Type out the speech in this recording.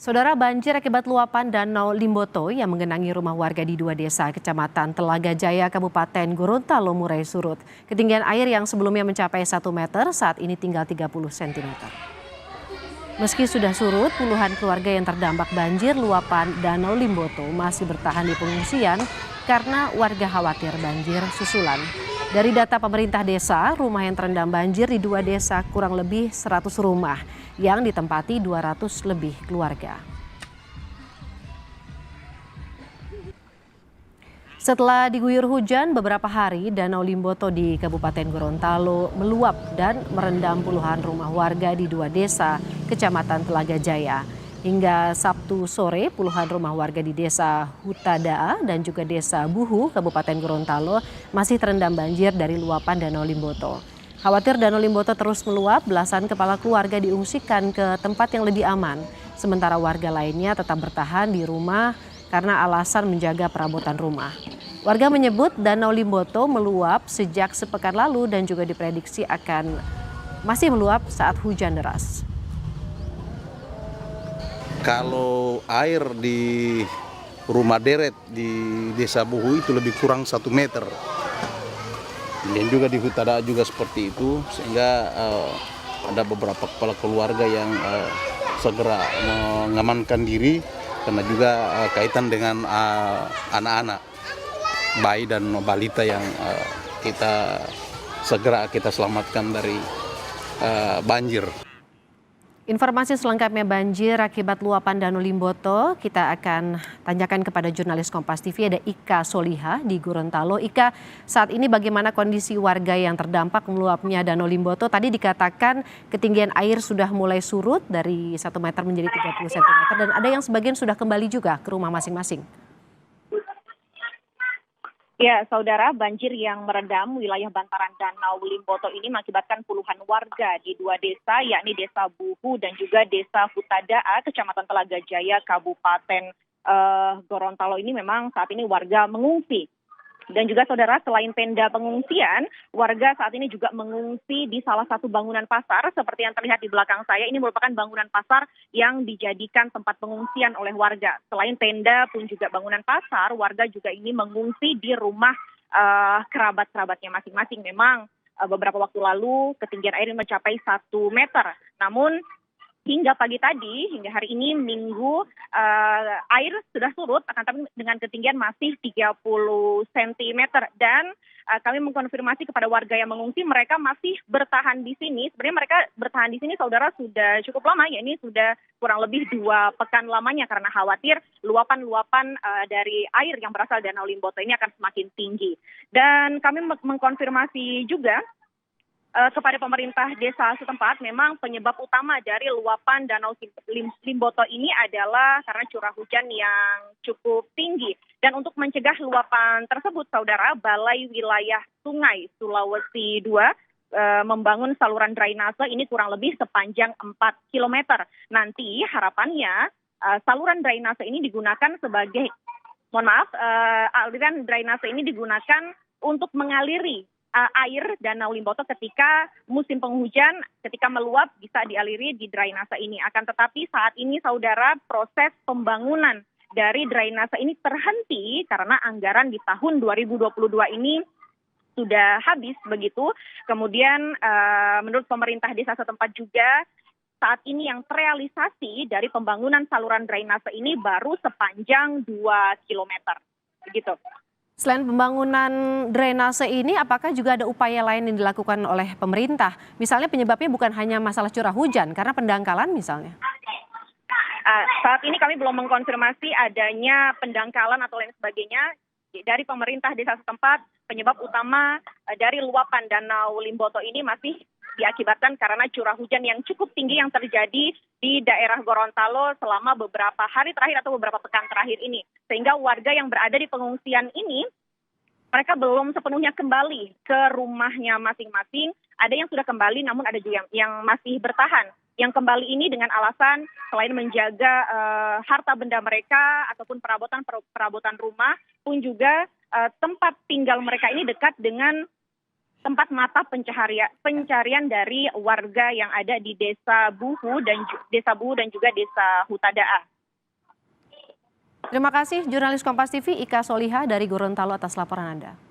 Saudara, banjir akibat luapan Danau Limboto yang menggenangi rumah warga di dua desa Kecamatan Telaga Jaya, Kabupaten Gorontalo mulai surut. Ketinggian air yang sebelumnya mencapai 1 meter saat ini tinggal 30 cm. Meski sudah surut, puluhan keluarga yang terdampak banjir luapan Danau Limboto masih bertahan di pengungsian karena warga khawatir banjir susulan. Dari data pemerintah desa, rumah yang terendam banjir di dua desa kurang lebih 100 rumah yang ditempati 200 lebih keluarga. Setelah diguyur hujan beberapa hari, Danau Limboto di Kabupaten Gorontalo meluap dan merendam puluhan rumah warga di dua desa Kecamatan Telaga Jaya. Hingga Sabtu sore, puluhan rumah warga di desa Hutadaa dan juga desa Buhu, Kabupaten Gorontalo masih terendam banjir dari luapan Danau Limboto. Khawatir Danau Limboto terus meluap, belasan kepala keluarga diungsikan ke tempat yang lebih aman. Sementara warga lainnya tetap bertahan di rumah karena alasan menjaga perabotan rumah. Warga menyebut Danau Limboto meluap sejak sepekan lalu dan juga diprediksi akan masih meluap saat hujan deras. Kalau air di rumah deret di desa Buhu itu lebih kurang 1 meter. Dan juga di Hutada juga seperti itu, sehingga ada beberapa kepala keluarga yang segera mengamankan diri karena juga kaitan dengan anak-anak, bayi dan balita yang segera kita selamatkan dari banjir. Informasi selengkapnya banjir akibat luapan Danau Limboto kita akan tanyakan kepada jurnalis Kompas TV, ada Ika Soliha di Gorontalo. Ika, saat ini bagaimana kondisi warga yang terdampak meluapnya Danau Limboto? Tadi dikatakan ketinggian air sudah mulai surut dari 1 meter menjadi 30 cm dan ada yang sebagian sudah kembali juga ke rumah masing-masing. Ya, saudara, banjir yang merendam wilayah bantaran Danau Limboto ini mengakibatkan puluhan warga di dua desa, yakni Desa Buhu dan juga Desa Hutadaa, Kecamatan Telaga Jaya, Kabupaten Gorontalo ini memang saat ini warga mengungsi. Dan juga saudara, selain tenda pengungsian, warga saat ini juga mengungsi di salah satu bangunan pasar seperti yang terlihat di belakang saya. Ini merupakan bangunan pasar yang dijadikan tempat pengungsian oleh warga. Selain tenda pun juga bangunan pasar, warga juga ini mengungsi di rumah kerabat-kerabatnya masing-masing. Memang beberapa waktu lalu ketinggian air mencapai 1 meter. Namun hingga pagi tadi, hingga hari ini Minggu, air sudah surut, akan tapi dengan ketinggian masih 30 cm. Dan kami mengkonfirmasi kepada warga yang mengungsi, mereka masih bertahan di sini. Sebenarnya mereka bertahan di sini, saudara, sudah cukup lama, ya ini sudah kurang lebih 2 pekan lamanya karena khawatir luapan-luapan dari air yang berasal dari Danau Limboto ini akan semakin tinggi. Dan kami mengkonfirmasi juga kepada pemerintah desa setempat, memang penyebab utama dari luapan Danau Limboto ini adalah karena curah hujan yang cukup tinggi. Dan untuk mencegah luapan tersebut, saudara, Balai Wilayah Sungai Sulawesi II membangun saluran drainase ini kurang lebih sepanjang 4 km. Nanti harapannya saluran drainase ini digunakan sebagai, aliran drainase ini digunakan untuk mengaliri air Danau Limboto ketika musim penghujan, ketika meluap bisa dialiri di drainase ini. Akan tetapi saat ini, saudara, proses pembangunan dari drainase ini terhenti karena anggaran di tahun 2022 ini sudah habis begitu. Kemudian menurut pemerintah desa setempat juga, saat ini yang terrealisasi dari pembangunan saluran drainase ini baru sepanjang 2 km. Begitu. Selain pembangunan drainase ini, apakah juga ada upaya lain yang dilakukan oleh pemerintah? Misalnya penyebabnya bukan hanya masalah curah hujan, karena pendangkalan misalnya. Saat ini kami belum mengkonfirmasi adanya pendangkalan atau lain sebagainya. Dari pemerintah desa setempat, penyebab utama dari luapan Danau Limboto ini masih diakibatkan karena curah hujan yang cukup tinggi yang terjadi di daerah Gorontalo selama beberapa hari terakhir atau beberapa pekan terakhir ini. Sehingga warga yang berada di pengungsian ini, mereka belum sepenuhnya kembali ke rumahnya masing-masing. Ada yang sudah kembali, namun ada juga yang masih bertahan. Yang kembali ini dengan alasan selain menjaga harta benda mereka ataupun perabotan rumah, pun juga tempat tinggal mereka ini dekat dengan tempat mata pencarian dari warga yang ada di Desa Buhu dan juga Desa Hutadaa. Terima kasih jurnalis Kompas TV Ika Soliha dari Gorontalo atas laporan Anda.